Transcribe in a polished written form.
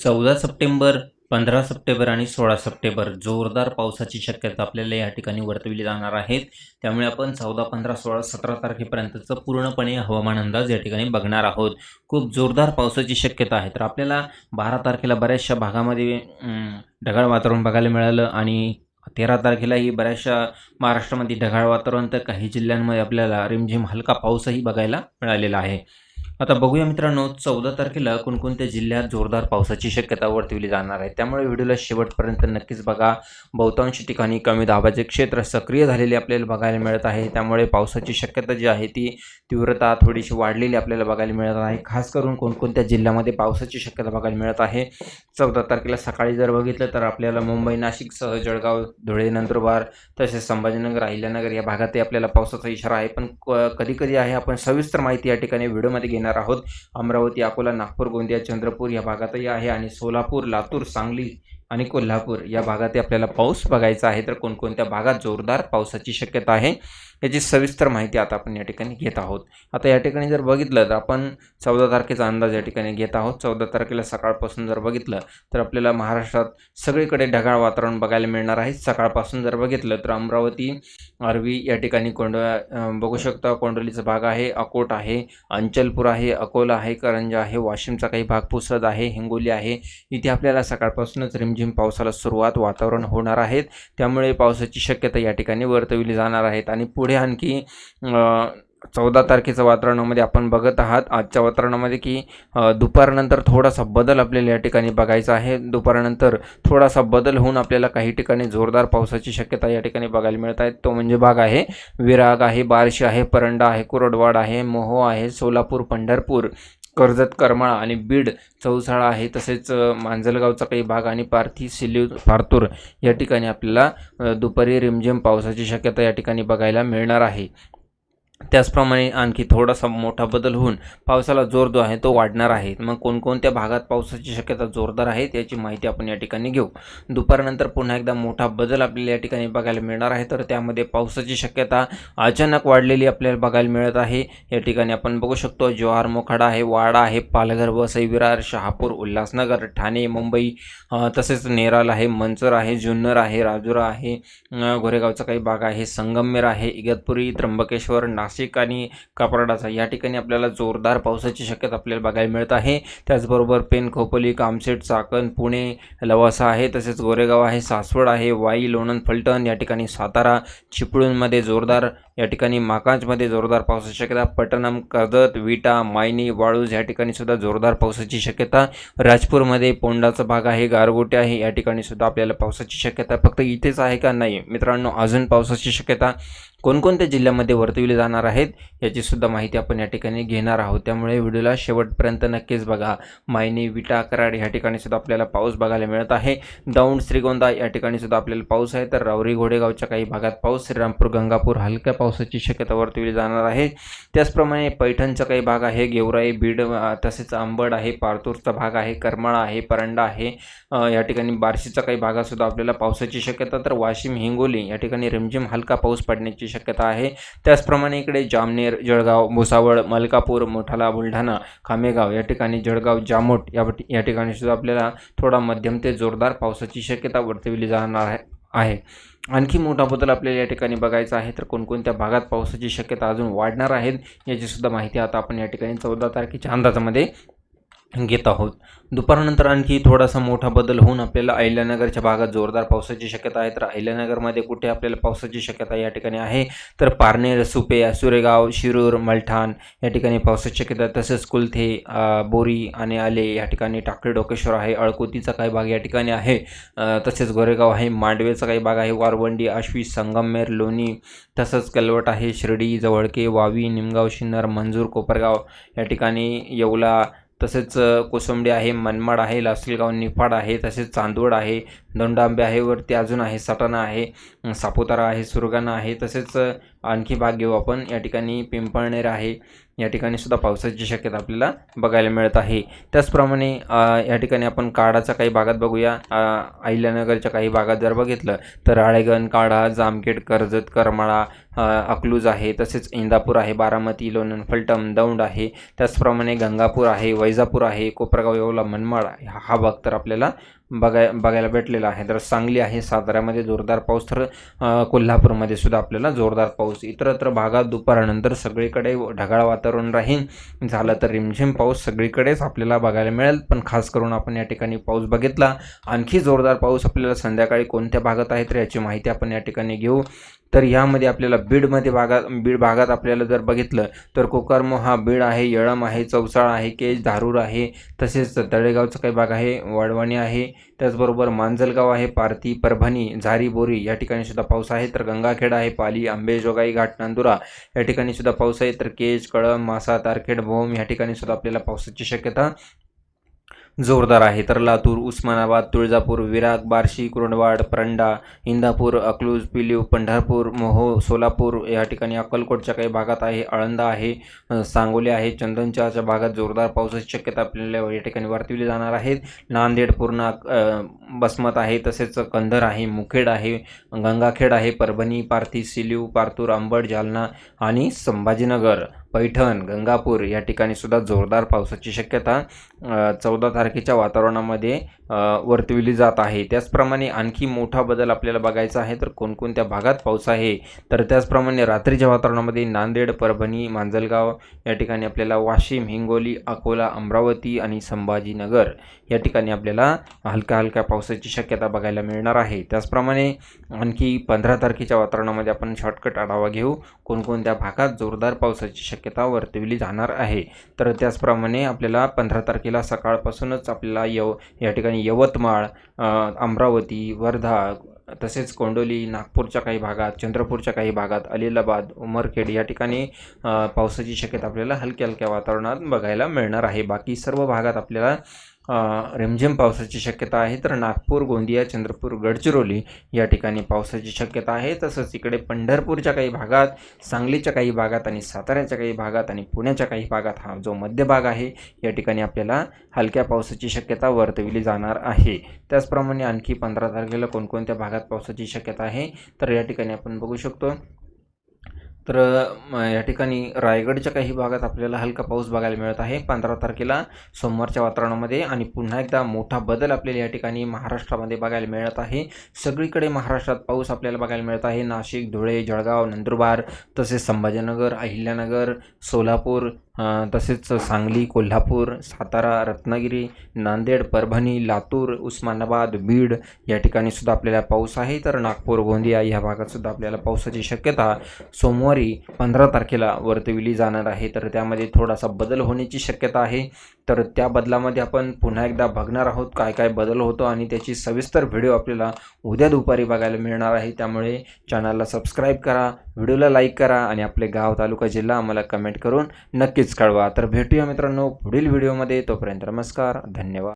14 September, 15 September आणि 16 September जोरदार पावसाची शक्यता आपल्याला या ठिकाणी वर्तविली जाणार आहे. त्यामुळे आपण 14, 15, 16, 17 तारखेपर्यंतचं पूर्णपणे हवामान अंदाज या ठिकाणी बघणार आहोत. खूप जोरदार पावसाची शक्यता आहे. तर आपल्याला 12 तारखेला बऱ्याचशा भागामध्ये ढगाळ वातावरण बघायला मिळालं आणि 13 तारखेलाही बऱ्याचशा महाराष्ट्रामध्ये ढगाळ वातावरण, तर काही जिल्ह्यांमध्ये आपल्याला रिमझिम हलका पाऊसही बघायला मिळालेला आहे. आता बघूया मित्रांनो, 14 तारखेला कोणकोणत्या जिल्ह्यात जोरदार पावसाची शक्यता वर्तविली जाणार आहे. त्यामुळे व्हिडिओला शेवटपर्यंत नक्कीच बघा. बहुतांश ठिकाणी कमी दाबाचे क्षेत्र सक्रिय झालेले आपल्याला बघायला मिळत आहे. त्यामुळे पावसाची शक्यता जी आहे ती तीव्रता थोडीशी वाढलेली आपल्याला बघायला मिळत आहे. खास करून कोणकोणत्या जिल्ह्यामध्ये पावसाची शक्यता बघायला मिळत आहे. 14 तारखेला सकाळी जर बघितलं तर आपल्याला मुंबई, नाशिकसह जळगाव, धुळे, नंदुरबार तसेच संभाजीनगर, अहिल्यानगर या भागातही आपल्याला पावसाचा इशारा आहे. पण कधी कधी आहे आपण सविस्तर माहिती या ठिकाणी व्हिडिओमध्ये घेणार आहोत. अमरावती, अकोला, नागपूर, गोंदिया, चंद्रपूर या भागातही आहे आणि सोलापूर, लातूर, सांगली आणि कोल्हापूर या भागातही आपल्याला पाऊस बघायचा आहे. तर कोणकोणत्या भागात जोरदार पावसाची शक्यता आहे याची सविस्तर माहिती आता आपण या ठिकाणी घेत आहोत. आता या ठिकाणी जर बघितलं तर आपण 14 तारखेचा अंदाज या ठिकाणी घेत आहोत. 14 तारखेला सकाळपासून जर बघितलं तर आपल्याला महाराष्ट्रात सगळीकडे ढगाळ वातावरण बघायला मिळणार आहे. सकाळपासून जर बघितलं तर अमरावती, आर्वी या ठिकाणी बघू शकता, कोंडोलीचा भाग आहे, अकोट आहे, अंचलपूर आहे, अकोला आहे, करंजा आहे, वाशिमचा काही भाग, पुसद आहे, हिंगोली आहे. इथे आपल्याला सकाळपासूनच रिमझिम पावसाला सुरुवात वातावरण होणार आहेत. त्यामुळे पावसाची शक्यता या ठिकाणी वर्तविली जाणार आहेत. आणि पुढे आणखी 14 तारखेच्या वातावरणामध्ये आपण बघत आहात आजच्या वातावरणामध्ये की दुपारनंतर थोडासा बदल आपल्याला या ठिकाणी बघायचा आहे. दुपारनंतर थोडासा बदल होऊन आपल्याला काही ठिकाणी जोरदार पावसाची शक्यता या ठिकाणी बघायला मिळत आहे. तो म्हणजे भाग आहे विराग आहे, बार्शी आहे, परंडा आहे, कुरडवाड आहे, मोहो आहे, सोलापूर, पंढरपूर, कर्जत, करमाळा आणि बीड, चौसाळा आहे. तसेच मांजलगावचा काही भाग आणि पारथी, सिल्ली, पारतूर या ठिकाणी आपल्याला दुपारी रिमझिम पावसाची शक्यता या ठिकाणी बघायला मिळणार आहे. त्याचप्रमाणे आणखी थोडासा मोठा बदल होऊन पावसाला जोर जो आहे तो वाढणार आहे. मग कोणकोणत्या भागात पावसाची शक्यता जोरदार आहे याची माहिती आपण या ठिकाणी घेऊ. दुपारनंतर पुन्हा एकदा मोठा बदल आपल्याला या ठिकाणी बघायला मिळणार आहे. तर त्यामध्ये पावसाची शक्यता अचानक वाढलेली आपल्याला बघायला मिळत आहे. या ठिकाणी आपण बघू शकतो जव्हार, मोखाडा आहे, वाडा आहे, पालघर, वसई, विरार, शहापूर, उल्हासनगर, ठाणे, मुंबई, तसेच नेराल आहे, मंचर आहे, जुन्नर आहे, राजुरा आहे, गोरेगावचा काही भाग आहे, संगमनेर आहे, इगतपुरी, त्र्यंबकेश्वर, नाशिक आणि कापराडाचा या ठिकाणी आपल्याला जोरदार पावसाची शक्यता आपल्याला बघायला मिळत आहे. त्याचबरोबर पेन, खोपोली, कामशेत, चाकण, पुणे, लवासा आहे, तसेच गोरेगाव आहे, सासवड आहे, वाई, लोणंद, फलटण या ठिकाणी, सातारा, चिपळूणमध्ये जोरदार, या ठिकाणी माकांजमध्ये जोरदार पावसाची शक्यता, पटणम, कर्जत, विटा, मायनी, वाळूज या ठिकाणी सुद्धा जोरदार पावसाची शक्यता, राजपूरमध्ये पोंडाचा भाग आहे, गारगोटे आहे, या ठिकाणी सुद्धा आपल्याला पावसाची शक्यता. फक्त इथेच आहे का? नाही मित्रांनो, अजून पावसाची शक्यता कोणकोणत्या जिल्ह्यामध्ये वर्तविली जाणार आहेत याची सुद्धा माहिती आपण या ठिकाणी घेणार आहोत. त्यामुळे व्हिडिओला शेवटपर्यंत नक्कीच बघा. मायनी, विटा, कराड या ठिकाणी सुद्धा आपल्याला पाऊस बघायला मिळत आहे. दौंड, श्रीगोंदा या ठिकाणी सुद्धा आपल्याला पाऊस आहे. तर रावरी, घोडेगावच्या काही भागात पाऊस, श्रीरामपूर, गंगापूर हलक्या पावसाची शक्यता वर्तविली जाणार आहे. त्याचप्रमाणे पैठणचा काही भाग आहे, गेवराई, बीड, तसेच अंबड आहे, पारतूरचा भाग आहे, करमाळा आहे, परंडा आहे, या ठिकाणी बार्शीचा काही भागातसुद्धा आपल्याला पावसाची शक्यता. तर वाशिम, हिंगोली या ठिकाणी रिमझिम हलका पाऊस पडण्याची शक्यता आहे. त्याचप्रमाणे इकडे जामनेर, जळगाव, भुसावळ, मलकापूर, मोठाला, बुलढाणा, खामेगाव या ठिकाणी, जळगाव, जामोट या ठिकाणी सुद्धा आपल्याला थोडा मध्यम ते जोरदार पावसाची शक्यता वर्तविली जाणार आहे. आणखी मोठा बदल आपल्याला या ठिकाणी बघायचा आहे. तर कोणकोणत्या भागात पावसाची शक्यता अजून वाढणार आहेत याची सुद्धा माहिती आता आपण या ठिकाणी 14 तारखेच्या अंदाजामध्ये घेत आहोत. दुपारनंतर आणखी थोडासा मोठा बदल होऊन आपल्याला अहिल्यानगरच्या भागात जोरदार पावसाची शक्यता आहे. तर अहिल्यानगरमध्ये कुठे आपल्याला पावसाची शक्यता या ठिकाणी आहे? तर पारनेर, सुपे, सुरेगाव, शिरूर, मलठाण या ठिकाणी पावसाची शक्यता. तसेच कुलथे, बोरी आणि आले या ठिकाणी, टाकळी, डोकेश्वर आहे, अळकोतीचा काही भाग या ठिकाणी आहे, तसेच गोरेगाव आहे, मांडवेचा काही भाग आहे, वारवंडी, आश्वी, संगमनेर, लोणी, तसंच कलवट आहे, शिर्डी, जवळके, वावी, निमगाव, शिन्नर, मंजूर, कोपरगाव या ठिकाणी, येवला, तसेच कोसंबडी आहे, मनमाड आहे, लासलगाव, निफाड आहे, तसेच चांदवड आहे, दोंडांबे आहे, वरती अजून आहे, सटाणा आहे, सापुतारा आहे, सुरगाणा आहे, तसेच आणखी भाग घेऊ आपण. या ठिकाणी पिंपळनेर आहे, या ठिकाणी सुद्धा पावसाची शक्यता आपल्याला बघायला मिळत आहे. त्याचप्रमाणे या ठिकाणी आपण काडाच्या काही भागात बघूया. अहिल्यानगरच्या काही भागात जर बघितलं तर राळेगण, काढा, जामखेड, कर्जत, करमाळा, अकलूज आहे, तसेच इंदापूर आहे, बारामती, लोणंद, फलटण, दौंड आहे. त्याचप्रमाणे गंगापूर आहे, वैजापूर आहे, कोपरगाव, येवला, मनमाड हा भाग तर आपल्याला बघायला भेटलेला आहे. तर सांगली आहे, साताऱ्यामध्ये जोरदार पाऊस, तर कोल्हापूरमध्ये सुद्धा आपल्याला जोरदार पाऊस. इतरत्र भागात दुपारनंतर सगळीकडे ढगाळ वातावरण राहील. झालं तर रिमझिम पाऊस सगळीकडेच आपल्याला बघायला मिळेल. पण खास करून आपण या ठिकाणी पाऊस बघितला. आणखी जोरदार पाऊस आपल्याला संध्याकाळी कोणत्या भागात आहे तर याची माहिती आपण या ठिकाणी घेऊ. तर यामध्ये आपल्याला बीड भागात आपल्याला जर बघितलं तर कोकरमोहा, बीड आहे, येळंब आहे, चौसाळा आहे, केज, धारूर आहे, तसेच तळेगावचा काही भाग आहे, वडवणी आहे, त्याचबरोबर मांजलगाव आहे, पारती, परभणी, झारी, बोरी या ठिकाणी सुद्धा पाऊस आहे. तर गंगाखेड आहे, पाली, अंबेजोगाई घाट, नांदुरा या ठिकाणी सुद्धा पाऊस आहे. तर केज, कळंब, मासा, तारखेड, भोम या ठिकाणी सुद्धा आपल्याला पावसाची शक्यता जोरदार आहे. तर लातूर, उस्मानाबाद, तुळजापूर, विराग, बार्शी, कुरुंदवाड, परंडा, इंदापूर, अकलूज, पिलीव, पंढरपूर, मोहो, सोलापूर या ठिकाणी अक्कलकोटच्या काही भागात आहे, आळंदा आहे, सांगोली आहे, चंदनच्याच्या भागात जोरदार पावसाची शक्यता आपल्याला या ठिकाणी वर्तविली जाणार आहे. नांदेड, पूर्णा, बसमत आहे, तसेच कंधर आहे, मुखेड आहे, गंगाखेड आहे, परभणी, पारधी, सिलीव, पारतूर, अंबड, जालना आणि संभाजीनगर, पैठण, गंगापूर या ठिकाणी सुद्धा जोरदार पावसाची शक्यता 14 तारखेच्या वातावरणामध्ये वर्तविली जात आहे. त्याचप्रमाणे आणखी मोठा बदल आपल्याला बघायचा आहे. तर कोणकोणत्या भागात पाऊस आहे तर त्याचप्रमाणे रात्रीच्या वातावरणामध्ये नांदेड, परभणी, मांजलगाव या ठिकाणी आपल्याला वाशिम, हिंगोली, अकोला, अमरावती आणि संभाजीनगर या ठिकाणी आपल्याला हलक्या पावसाची शक्यता बघायला मिळणार आहे. त्याचप्रमाणे आणखी 15 तारखेच्या वातावरणामध्ये आपण शॉर्टकट आढावा घेऊ कोणकोणत्या भागात जोरदार पावसाची शक्यता वर्तविली जाणार आहे. तर त्याचप्रमाणे आपल्याला 15 तारखेला सकाळपासूनच आपल्याला या ठिकाणी यवतमाळ, अमरावती, वर्धा, तसेच कोंडोली, नागपूरच्या काही भागात, चंद्रपूरच्या काही भागात, अलिलाबाद, उमरखेड या ठिकाणी पावसाची शक्यता आपल्याला हलक्या वातावरणात बघायला मिळणार आहे. बाकी सर्व भागात आपल्याला रिमझिम पावसाची शक्यता आहे. तर नागपूर, गोंदिया, चंद्रपूर, गडचिरोली या ठिकाणी पावसाची शक्यता आहे. तसंच इकडे पंढरपूरच्या काही भागात, सांगलीच्या काही भागात आणि साताऱ्याच्या काही भागात आणि पुण्याच्या काही भागात हा जो मध्य भाग आहे या ठिकाणी आपल्याला हलक्या पावसाची शक्यता वर्तविली जाणार आहे. त्याचप्रमाणे आणखी 15 तारखेला कोणकोणत्या भागात पावसाची शक्यता आहे तर या ठिकाणी आपण बघू शकतो. तर या ठिकाणी रायगडच्या काही भागात आपल्याला हलका पाऊस बघायला मिळत आहे 15 तारखेला सोमवारच्या वातावरणामध्ये. आणि पुन्हा एकदा मोठा बदल आपल्याला या ठिकाणी महाराष्ट्रामध्ये बघायला मिळत आहे. सगळीकडे महाराष्ट्रात पाऊस आपल्याला बघायला मिळत आहे. नाशिक, धुळे, जळगाव, नंदुरबार, तसेच संभाजीनगर, अहिल्यानगर, सोलापूर, तसेच सांगली, कोल्हापूर, सातारा, रत्नागिरी, नांदेड, परभणी, लातूर, उस्मानाबाद, बीड या ठिकाणी सुद्धा आपल्याला पाऊस आहे. तर नागपूर, गोंदिया या भागात सुद्धा आपल्याला पावसाची शक्यता सोमवारी 15 तारखेला वर्तविली जाणार आहे. तर त्यामध्ये थोडासा बदल होण्याची शक्यता आहे. तर त्या बदलामध्ये आपण पुन्हा एकदा बघणार आहोत काय बदल होतो आणि त्याची सविस्तर व्हिडिओ आपल्याला उद्या दुपारी बघायला मिळणार आहे. त्यामुळे चॅनलला सबस्क्राईब करा, व्हिडिओला लाईक करा आणि आपले गाव, तालुका, जिल्हा आम्हाला कमेंट करून नक्कीच कळवा. तर भेटूया मित्रांनो पुढील व्हिडिओमध्ये. तोपर्यंत नमस्कार, धन्यवाद.